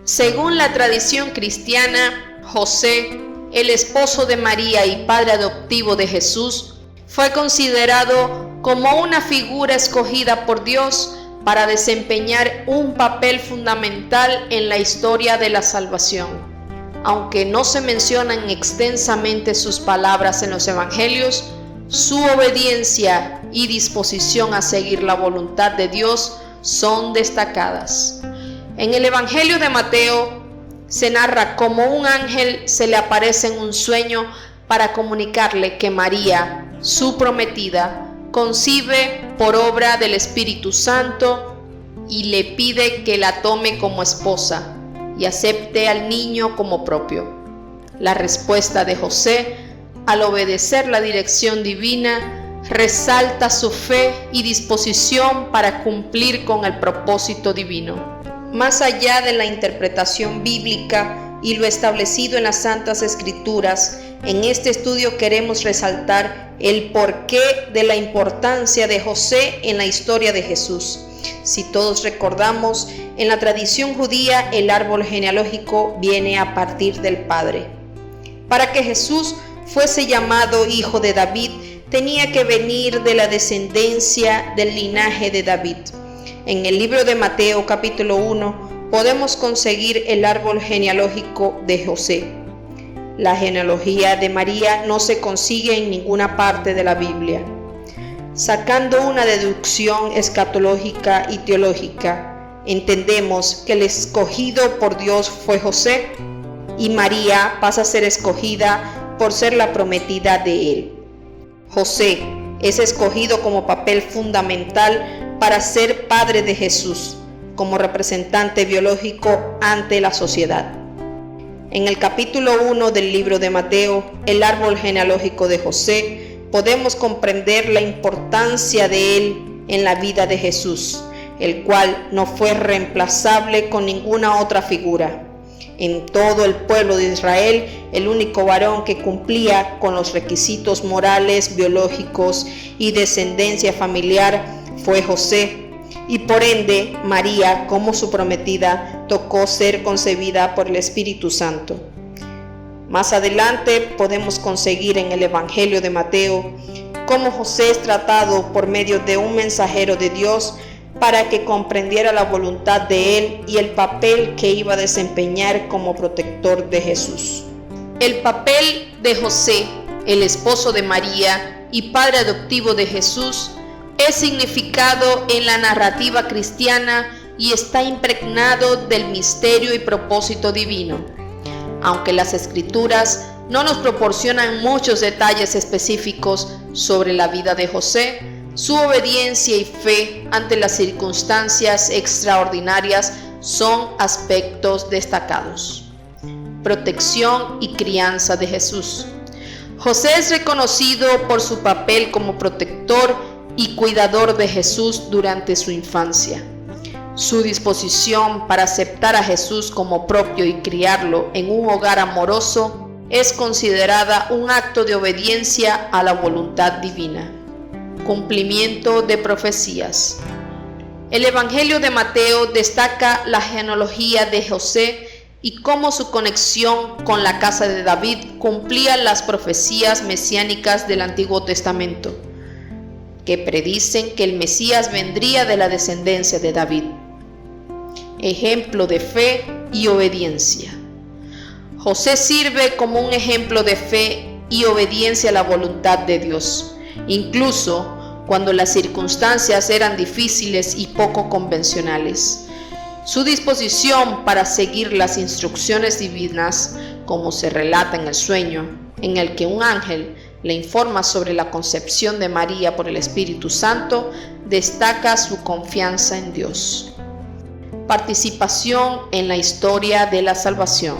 Según la tradición cristiana, José, el esposo de María y padre adoptivo de Jesús, fue considerado como una figura escogida por Dios para desempeñar un papel fundamental en la historia de la salvación. Aunque no se mencionan extensamente sus palabras en los evangelios, su obediencia y disposición a seguir la voluntad de Dios son destacadas. En el Evangelio de Mateo se narra cómo un ángel se le aparece en un sueño para comunicarle que María, su prometida, concibe por obra del Espíritu Santo y le pide que la tome como esposa y acepte al niño como propio. La respuesta de José, al obedecer la dirección divina, resalta su fe y disposición para cumplir con el propósito divino. Más allá de la interpretación bíblica y lo establecido en las Santas Escrituras, en este estudio queremos resaltar el porqué de la importancia de José en la historia de Jesús. Si todos recordamos, en la tradición judía el árbol genealógico viene a partir del padre. Para que Jesús fuese llamado hijo de David, tenía que venir de la descendencia del linaje de David. En el libro de Mateo capítulo 1 podemos conseguir el árbol genealógico de José. La genealogía de María no se consigue en ninguna parte de la Biblia. Sacando una deducción escatológica y teológica, entendemos que el escogido por Dios fue José y María pasa a ser escogida por ser la prometida de él. José es escogido como papel fundamental para ser padre de Jesús, como representante biológico ante la sociedad. En el capítulo 1 del libro de Mateo, el árbol genealógico de José, podemos comprender la importancia de él en la vida de Jesús, el cual no fue reemplazable con ninguna otra figura. En todo el pueblo de Israel, el único varón que cumplía con los requisitos morales, biológicos y descendencia familiar fue José, y por ende María, como su prometida, tocó ser concebida por el Espíritu Santo. Más adelante podemos conseguir en el Evangelio de Mateo cómo José es tratado por medio de un mensajero de Dios para que comprendiera la voluntad de él y el papel que iba a desempeñar como protector de Jesús. El papel de José, el esposo de María y padre adoptivo de Jesús, es significado en la narrativa cristiana y está impregnado del misterio y propósito divino. Aunque las Escrituras no nos proporcionan muchos detalles específicos sobre la vida de José, su obediencia y fe ante las circunstancias extraordinarias son aspectos destacados. Protección y crianza de Jesús. José es reconocido por su papel como protector y cuidador de Jesús durante su infancia. Su disposición para aceptar a Jesús como propio y criarlo en un hogar amoroso es considerada un acto de obediencia a la voluntad divina. Cumplimiento de profecías. El Evangelio de Mateo destaca la genealogía de José y cómo su conexión con la casa de David cumplía las profecías mesiánicas del Antiguo Testamento, que predicen que el Mesías vendría de la descendencia de David. Ejemplo de fe y obediencia. José sirve como un ejemplo de fe y obediencia a la voluntad de Dios, incluso cuando las circunstancias eran difíciles y poco convencionales. Su disposición para seguir las instrucciones divinas, como se relata en el sueño, en el que un ángel le informa sobre la concepción de María por el Espíritu Santo, destaca su confianza en Dios. Participación en la historia de la salvación.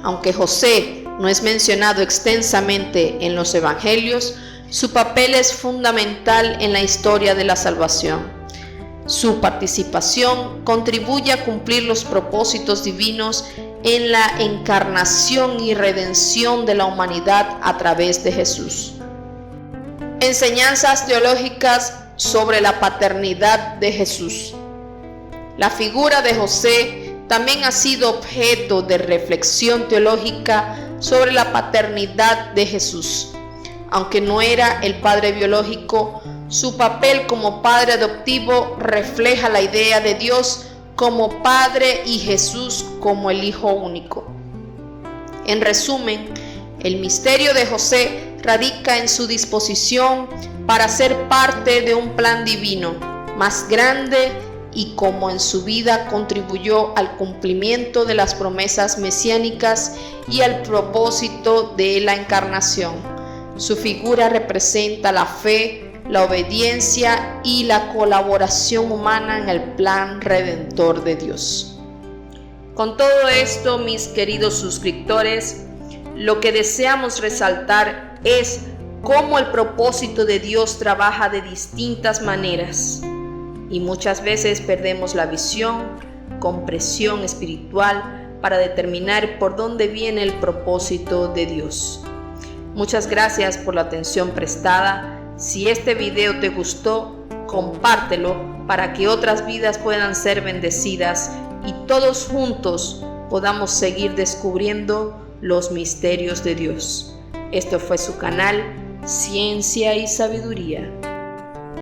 Aunque José no es mencionado extensamente en los evangelios, su papel es fundamental en la historia de la salvación. Su participación contribuye a cumplir los propósitos divinos en la encarnación y redención de la humanidad a través de Jesús. Enseñanzas teológicas sobre la paternidad de Jesús. La figura de José también ha sido objeto de reflexión teológica sobre la paternidad de Jesús. Aunque no era el padre biológico, su papel como padre adoptivo refleja la idea de Dios como Padre y Jesús como el Hijo único. En resumen, el misterio de José radica en su disposición para ser parte de un plan divino más grande y cómo en su vida contribuyó al cumplimiento de las promesas mesiánicas y al propósito de la encarnación. Su figura representa la fe, la obediencia y la colaboración humana en el plan redentor de Dios. Con todo esto, mis queridos suscriptores, lo que deseamos resaltar es cómo el propósito de Dios trabaja de distintas maneras y muchas veces perdemos la visión, comprensión espiritual para determinar por dónde viene el propósito de Dios. Muchas gracias por la atención prestada. Si este video te gustó, compártelo para que otras vidas puedan ser bendecidas y todos juntos podamos seguir descubriendo los misterios de Dios. Esto fue su canal Ciencia y Sabiduría.